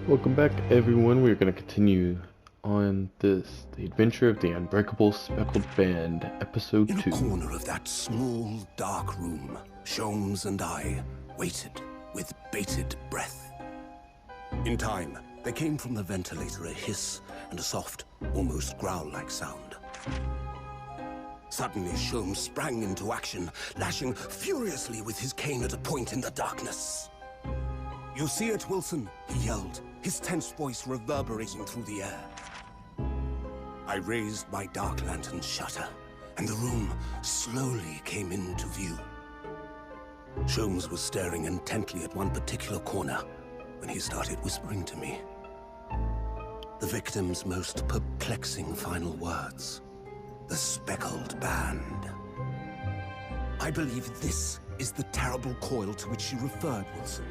Welcome back, everyone. We're going to continue on the adventure of the Unbreakable Speckled Band, Episode In a 2. corner of that small, dark room, Sholmes and I waited with bated breath. In time, there came from the ventilator a hiss and a soft, almost growl-like sound. Suddenly, Sholmes sprang into action, lashing furiously with his cane at a point in the darkness. "You see it, Wilson?" he yelled, his tense voice reverberating through the air. I raised my dark lantern's shutter, and the room slowly came into view. Sholmes was staring intently at one particular corner when he started whispering to me. The victim's most perplexing final words. The Speckled Band. I believe this is the terrible coil to which you referred, Wilson.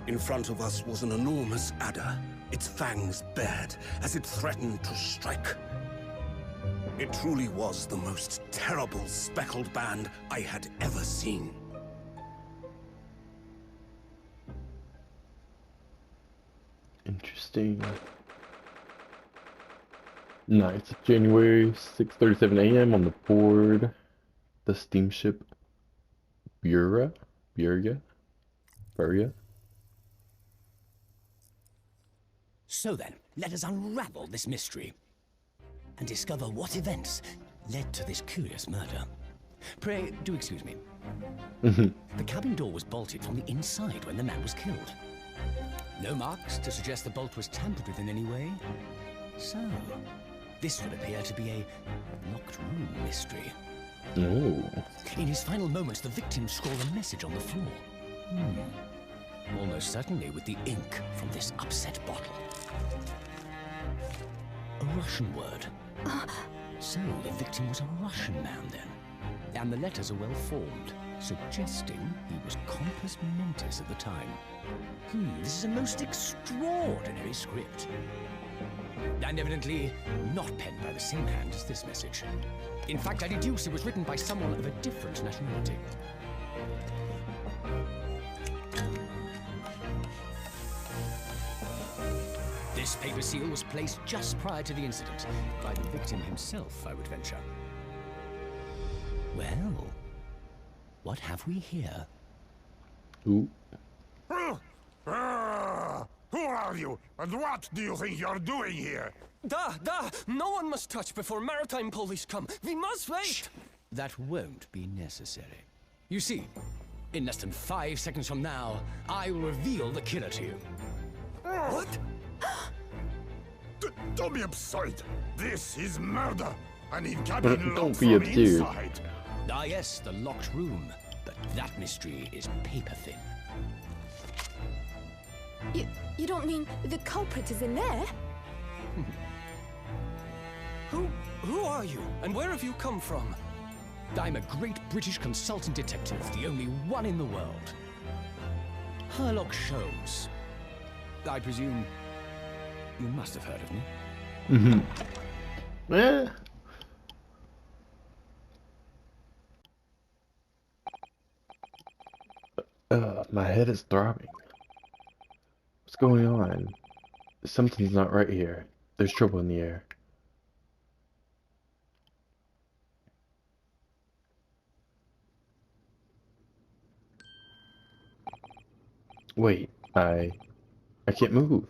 In front of us was an enormous adder, its fangs bared as it threatened to strike. It truly was the most terrible speckled band I had ever seen. Interesting. Nights of January, 6:37 a.m. on the board. The steamship Buria? Buria? So then, let us unravel this mystery and discover what events led to this curious murder. Pray, do excuse me. The cabin door was bolted from the inside when the man was killed. No marks to suggest the bolt was tampered with in any way. So, this would appear to be a locked room mystery. Oh. In his final moments, the victim scrawled a message on the floor. Almost certainly with the ink from this upset bottle. A Russian word. So the victim was a Russian man then. And the letters are well formed, suggesting he was compos mentis at the time. This is a most extraordinary script. And evidently not penned by the same hand as this message. In fact, I deduce it was written by someone of a different nationality. This paper seal was placed just prior to the incident, by the victim himself, I would venture. Well, what have we here? Ooh. Who are you, and what do you think you're doing here? No one must touch before maritime police come. We must wait! Shh. That won't be necessary. You see, in less than 5 seconds from now, I will reveal the killer to you. What? Don't be absurd. This is murder. I need cabin Don't locked be from absurd. inside. Ah yes, the locked room. But that mystery is paper thin. You don't mean the culprit is in there? Who are you, and where have you come from? I'm a great British consultant detective, the only one in the world. Sherlock Sholmes. I presume you must have heard of me. Eh. My head is throbbing. What's going on? Something's not right here. There's trouble in the air. Wait, I can't move.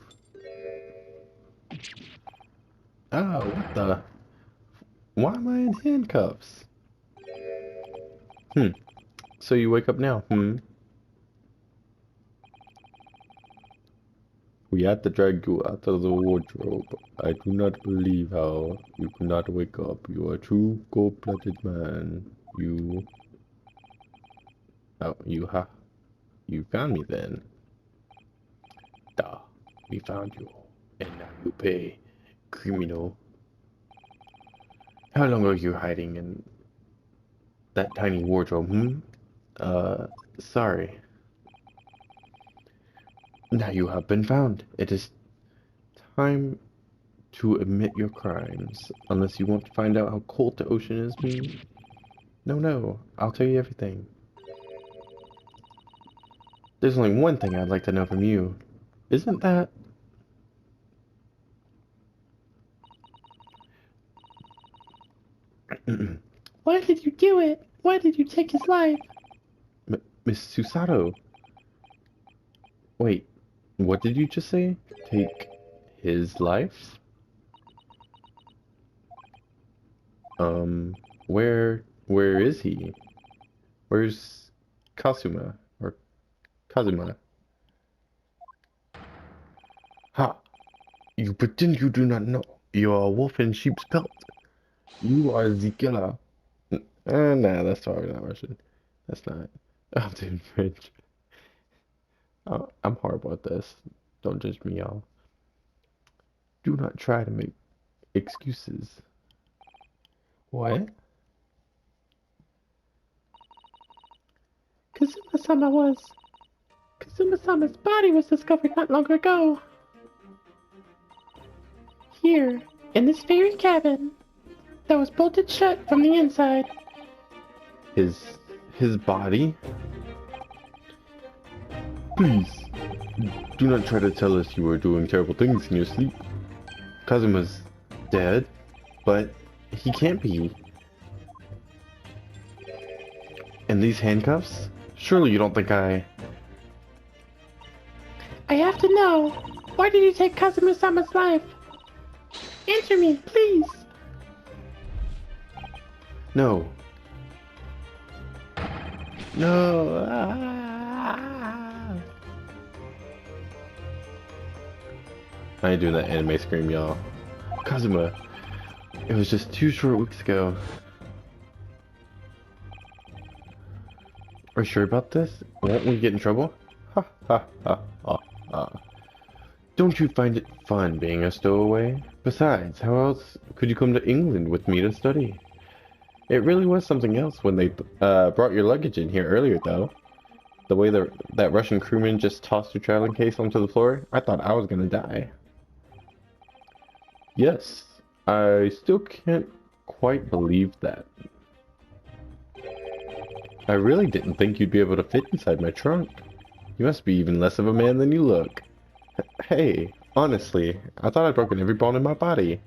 Oh, what the? Why am I in handcuffs? So you wake up now, We had to drag you out of the wardrobe. I do not believe how you could not wake up. You are a true cold-blooded man. You... Oh, you found me then. Duh, we found you. And now you pay, criminal. How long are you hiding in that tiny wardrobe, sorry. Now you have been found. It is time to admit your crimes. Unless you want to find out how cold the ocean is, No, I'll tell you everything. There's only one thing I'd like to know from you. Isn't that... Why did you do it? Why did you take his life? Miss Susato. Wait, what did you just say? Take his life? Where is he? Where's Kasuma? Or Kazuma? Ha! You pretend you do not know. You are a wolf in sheep's pelt. You are the killer. Nah, that's probably not Russian. That's not. I'm doing French. Oh, I'm horrible at this. Don't judge me, y'all. Do not try to make excuses. What? Kazuma-sama's body was discovered not long ago. Here, in this very cabin, that was bolted shut from the inside. His body? Please, do not try to tell us you were doing terrible things in your sleep. Kazuma's dead, but he can't be. And these handcuffs? Surely you don't think I have to know. Why did you take Kazuma-sama's life? Answer me, please. No. No. I ain't doing that anime scream, y'all. Kazuma, it was just 2 short weeks ago. Are you sure about this? Won't we get in trouble? Ha ha ha ha ha. Don't you find it fun being a stowaway? Besides, how else could you come to England with me to study? It really was something else when they brought your luggage in here earlier, though. The way that Russian crewman just tossed your traveling case onto the floor, I thought I was gonna die. Yes, I still can't quite believe that. I really didn't think you'd be able to fit inside my trunk. You must be even less of a man than you look. Hey, honestly, I thought I'd broken every bone in my body.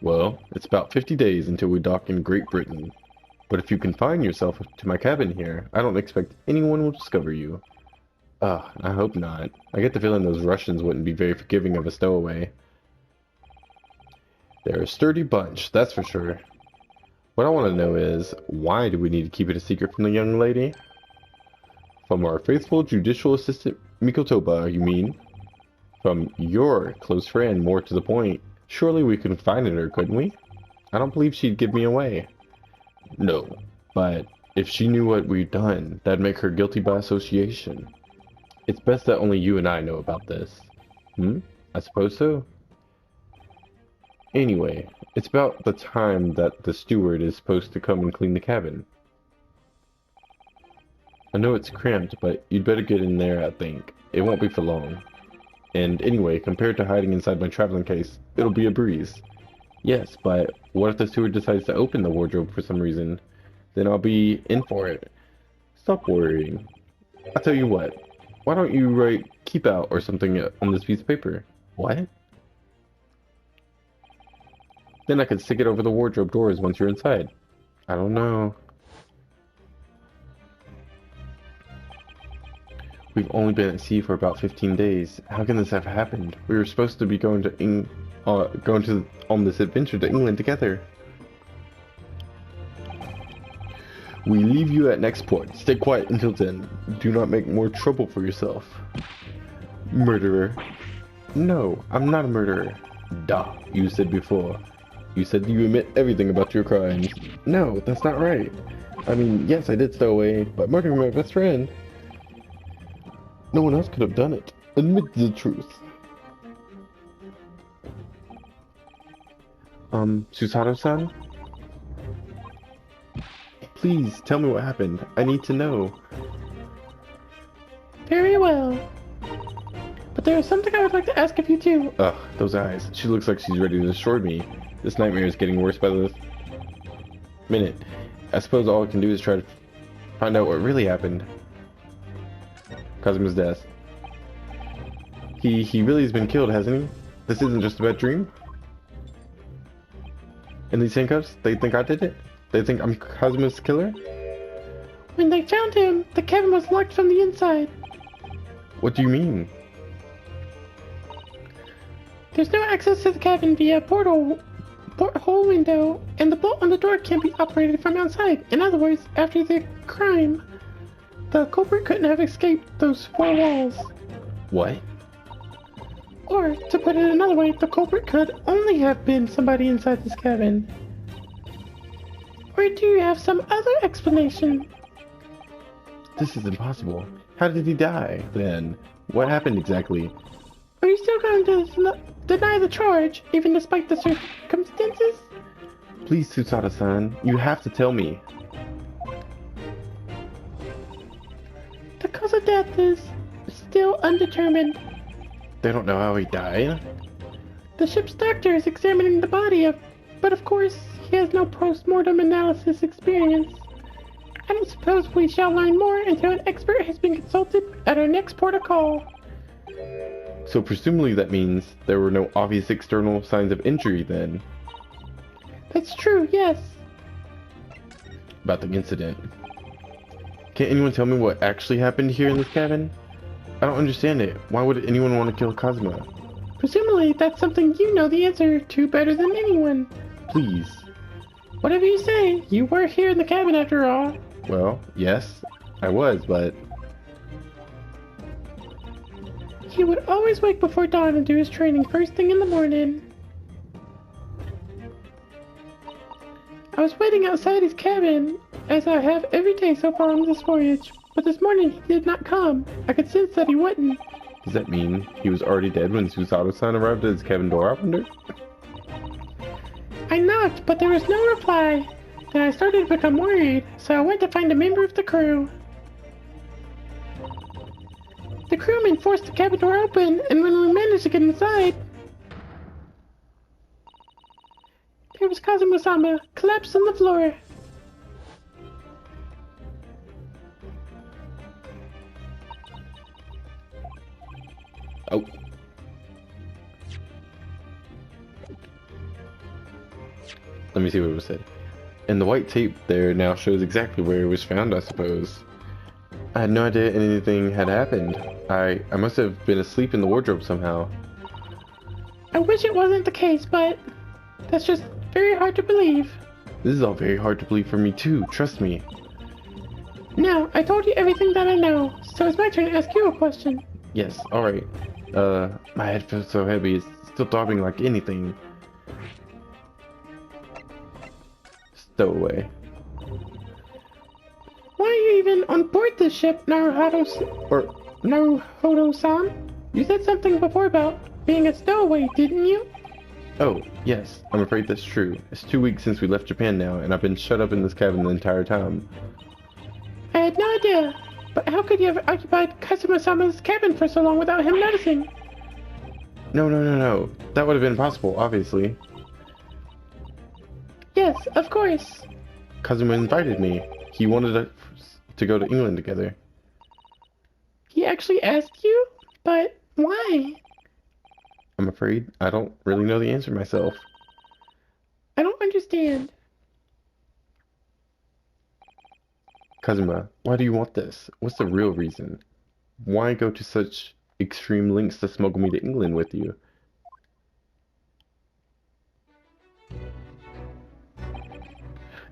Well, it's about 50 days until we dock in Great Britain. But if you confine yourself to my cabin here, I don't expect anyone will discover you. Ugh, I hope not. I get the feeling those Russians wouldn't be very forgiving of a stowaway. They're a sturdy bunch, that's for sure. What I want to know is, why do we need to keep it a secret from the young lady? From our faithful judicial assistant Mikotoba, you mean? From your close friend, more to the point. Surely we could confide in her, couldn't we? I don't believe she'd give me away. No, but if she knew what we'd done, that'd make her guilty by association. It's best that only you and I know about this. I suppose so. Anyway, it's about the time that the steward is supposed to come and clean the cabin. I know it's cramped, but you'd better get in there, I think. It won't be for long. And anyway, compared to hiding inside my traveling case, it'll be a breeze. Yes, but what if the steward decides to open the wardrobe for some reason? Then I'll be in for it. Stop worrying. I'll tell you what. Why don't you write "keep out" or something on this piece of paper? What? Then I could stick it over the wardrobe doors once you're inside. I don't know. We've only been at sea for about 15 days. How can this have happened? We were supposed to be going on this adventure to England together. We leave you at next port. Stay quiet until then. Do not make more trouble for yourself. Murderer. No, I'm not a murderer. Duh, you said before. You said you admit everything about your crimes. No, that's not right. I mean, yes, I did stow away, but murdering my best friend. No one else could have done it. Admit the truth. Susato-san? Please, tell me what happened. I need to know. Very well. But there is something I would like to ask of you too. Ugh, those eyes. She looks like she's ready to destroy me. This nightmare is getting worse by the minute. I suppose all I can do is try to find out what really happened. Kazuma's death. He really has been killed, hasn't he? This isn't just a bad dream? And these handcuffs, they think I did it? They think I'm Kazuma's killer? When they found him, the cabin was locked from the inside. What do you mean? There's no access to the cabin via porthole window, and the bolt on the door can't be operated from outside. In other words, after the crime, the culprit couldn't have escaped those four walls. What? Or, to put it another way, the culprit could only have been somebody inside this cabin. Or do you have some other explanation? This is impossible. How did he die, then? What happened exactly? Are you still going to deny the charge, even despite the circumstances? Please, Susada-san, you have to tell me. The cause of death is still undetermined. They don't know how he died? The ship's doctor is examining the body, but of course, he has no post-mortem analysis experience. I don't suppose we shall learn more until an expert has been consulted at our next port of call. So presumably that means there were no obvious external signs of injury then. That's true, yes. About the incident. Can't anyone tell me what actually happened here in this cabin? I don't understand it. Why would anyone want to kill Kazuma? Presumably that's something you know the answer to better than anyone. Please. Whatever you say, you were here in the cabin after all. Well, yes, I was, but... He would always wake before dawn and do his training first thing in the morning. I was waiting outside his cabin, as I have every day so far on this voyage, but this morning he did not come. I could sense that he wouldn't. Does that mean he was already dead when Susato-san arrived at his cabin door, I wonder? I knocked, but there was no reply. Then I started to become worried, so I went to find a member of the crew. The crewman forced the cabin door open, and when we managed to get inside, there was Kazuma-sama, collapsed on the floor. Oh. Let me see what it was said. And the white tape there now shows exactly where it was found, I suppose. I had no idea anything had happened. I must have been asleep in the wardrobe somehow. I wish it wasn't the case, but that's just very hard to believe. This is all very hard to believe for me too, trust me. Now, I told you everything that I know, so it's my turn to ask you a question. Yes, alright. My head feels so heavy, it's still throbbing like anything. Stowaway. Why are you even on board this ship, Naruhodo-san? You said something before about being a stowaway, didn't you? Oh, yes, I'm afraid that's true. It's 2 weeks since we left Japan now, and I've been shut up in this cabin the entire time. I had no idea, but how could you have occupied Kazuma-sama's cabin for so long without him noticing? No. That would have been possible, obviously. Yes, of course. Kazuma invited me. He wanted us to go to England together. He actually asked you? But why? I'm afraid I don't really know the answer myself. I don't understand. Kazuma, why do you want this? What's the real reason? Why go to such extreme lengths to smuggle me to England with you?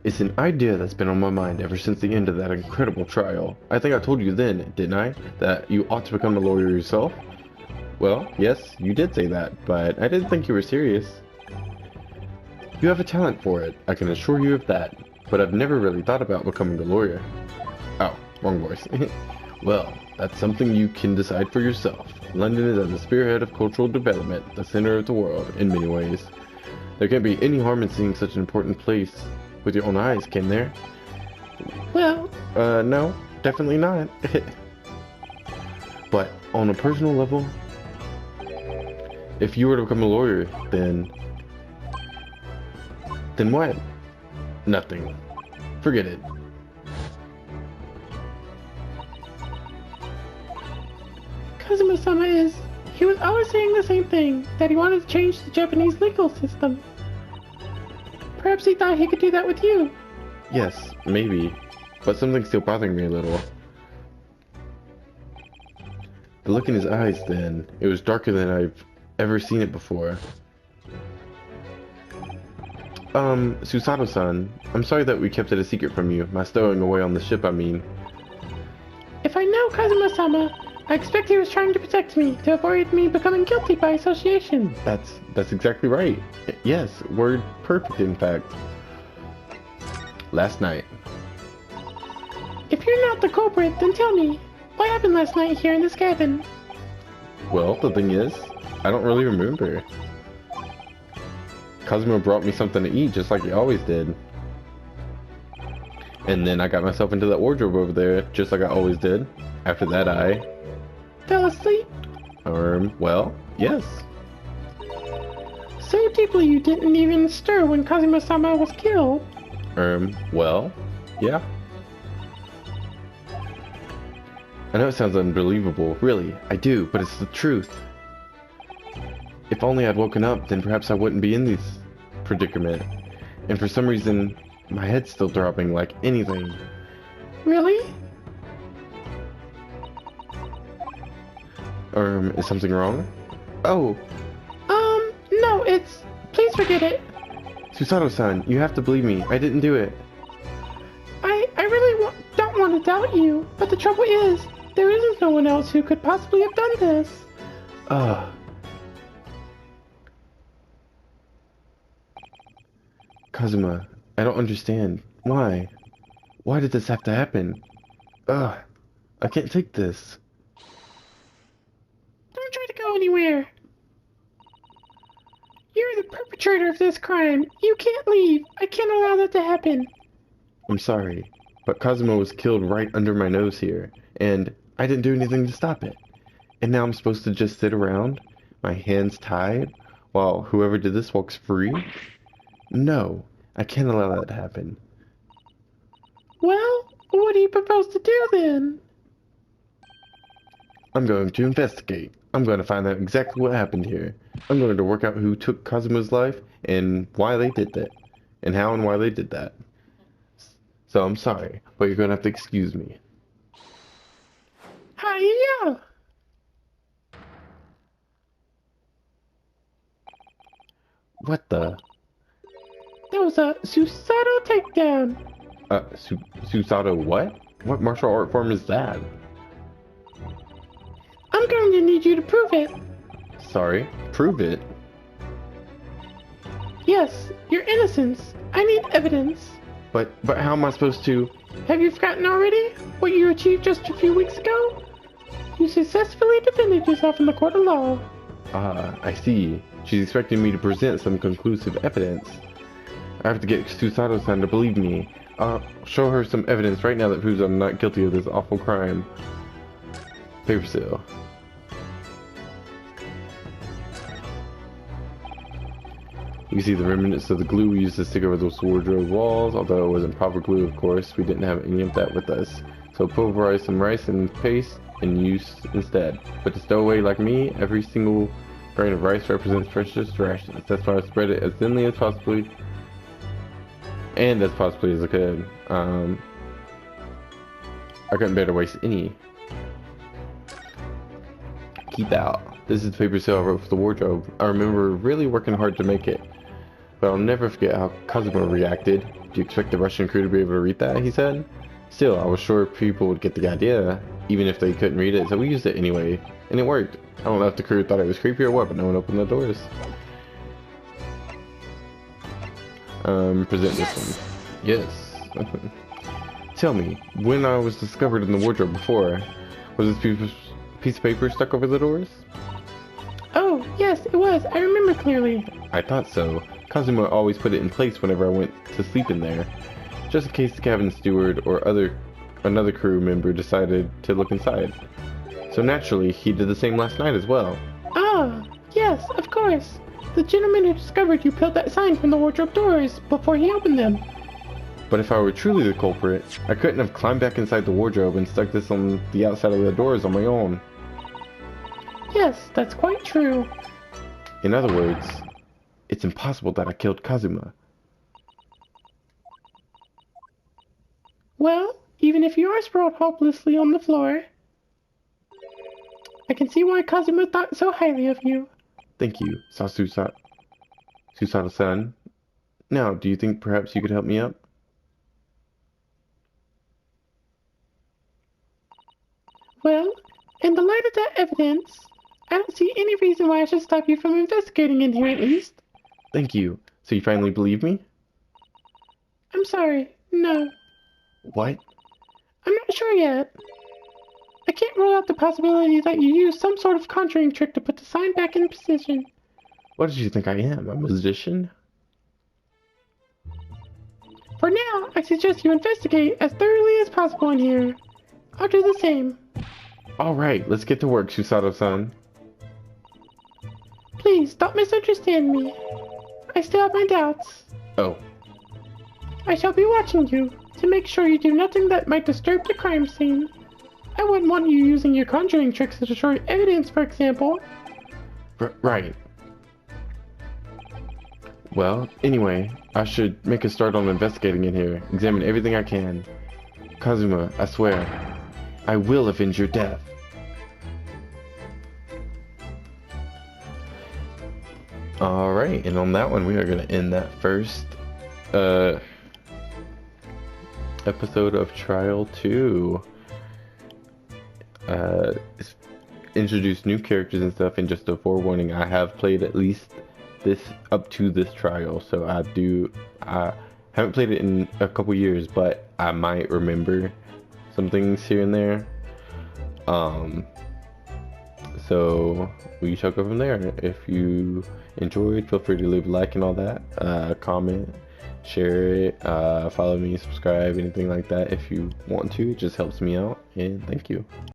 It's an idea that's been on my mind ever since the end of that incredible trial. I think I told you then, didn't I, that you ought to become a lawyer yourself? Well, yes, you did say that, but I didn't think you were serious. You have a talent for it, I can assure you of that, but I've never really thought about becoming a lawyer. Oh, wrong voice. Well, that's something you can decide for yourself. London is at the spearhead of cultural development, the center of the world, in many ways. There can't be any harm in seeing such an important place with your own eyes, can there? Well... no, definitely not. But on a personal level, if you were to become a lawyer, then what? Nothing. Forget it. Kazuma-sama is he was always saying the same thing, that he wanted to change the Japanese legal system. Perhaps he thought he could do that with you. Yes, maybe. But something's still bothering me a little. The look in his eyes then, it was darker than I've ever seen it before. Susato-san, I'm sorry that we kept it a secret from you, my stowing away on the ship, I mean. If I know Kazuma-sama, I expect he was trying to protect me, to avoid me becoming guilty by association. That's exactly right. Yes, word perfect, in fact. Last night. If you're not the culprit, then tell me, what happened last night here in this cabin? Well, the thing is, I don't really remember. Kazuma brought me something to eat just like he always did. And then I got myself into that wardrobe over there, just like I always did. After that I... Fell asleep? Well, yes. So deeply you didn't even stir when Kazuma-sama was killed? Well, yeah. I know it sounds unbelievable, really, I do, but it's the truth. If only I'd woken up, then perhaps I wouldn't be in this predicament. And for some reason, my head's still throbbing like anything. Really? Is something wrong? Oh, no, it's... Please forget it. Susato-san, you have to believe me, I didn't do it. I really don't want to doubt you, but the trouble is, there isn't no one else who could possibly have done this. Kazuma, I don't understand. Why? Why did this have to happen? I can't take this. Don't try to go anywhere. You're the perpetrator of this crime. You can't leave. I can't allow that to happen. I'm sorry, but Kazuma was killed right under my nose here, and I didn't do anything to stop it. And now I'm supposed to just sit around, my hands tied, while whoever did this walks free? No, I can't allow that to happen. Well, what do you propose to do then? I'm going to investigate. I'm going to find out exactly what happened here. I'm going to work out who took Kazuma's life and why they did that. And how and why they did that. So I'm sorry, but you're going to have to excuse me. Hiya! What the? That was a Susato takedown. Susato what? What martial art form is that? I'm going to need you to prove it. Sorry, prove it. Yes, your innocence. I need evidence. But how am I supposed to? Have you forgotten already what you achieved just a few weeks ago? You successfully defended yourself in the court of law. I see. She's expecting me to present some conclusive evidence. I have to get Susato-san to believe me. I'll show her some evidence right now that proves I'm not guilty of this awful crime. Paper seal. You can see the remnants of the glue we used to stick over those wardrobe walls, although it wasn't proper glue, of course. We didn't have any of that with us. So pulverize some rice and paste and use instead. But to stow away like me, every single grain of rice represents precious rations. That's why I spread it as thinly as possibly, and as possibly as I could. I couldn't bear to waste any. Keep out. This is the paper seal I wrote for the wardrobe. I remember really working hard to make it. But I'll never forget how Kazuma reacted. Do you expect the Russian crew to be able to read that? He said. Still, I was sure people would get the idea, even if they couldn't read it, so we used it anyway. And it worked. I don't know if the crew thought it was creepy or what, but no one opened the doors. Present this one. Yes. Tell me, when I was discovered in the wardrobe before, was this piece of paper stuck over the doors? Oh, yes, it was. I remember clearly. I thought so. Kazuma always put it in place whenever I went to sleep in there, just in case the cabin steward or another crew member decided to look inside. So naturally, he did the same last night as well. Ah, yes, of course. The gentleman who discovered you peeled that sign from the wardrobe doors before he opened them. But if I were truly the culprit, I couldn't have climbed back inside the wardrobe and stuck this on the outside of the doors on my own. Yes, that's quite true. In other words, it's impossible that I killed Kazuma. Well, even if you are sprawled hopelessly on the floor, I can see why Kazuma thought so highly of you. Thank you, Susato-san. Now, do you think perhaps you could help me up? Well, in the light of that evidence, I don't see any reason why I should stop you from investigating in here at least. Thank you. So you finally believe me? I'm sorry, no. What? I'm not sure yet. I can't rule out the possibility that you used some sort of conjuring trick to put the sign back in position. What did you think I am? A musician? For now, I suggest you investigate as thoroughly as possible in here. I'll do the same. Alright, let's get to work, Susato-san. Please, don't misunderstand me. I still have my doubts. Oh, I shall be watching you to make sure you do nothing that might disturb the crime scene. I wouldn't want you using your conjuring tricks to destroy evidence, for example. right. Well, anyway, I should make a start on investigating in here. Examine everything I can. Kazuma, I swear, I will avenge your death. Alright, and on that one, we are going to end that first episode of Trial 2. Introduce new characters and stuff, and just a forewarning, I have played at least this up to this trial, so I haven't played it in a couple years, but I might remember some things here and there. So we shall go from there. If you enjoyed, feel free to leave a like and all that, comment, share it, follow me, subscribe, anything like that if you want to. It just helps me out, and thank you.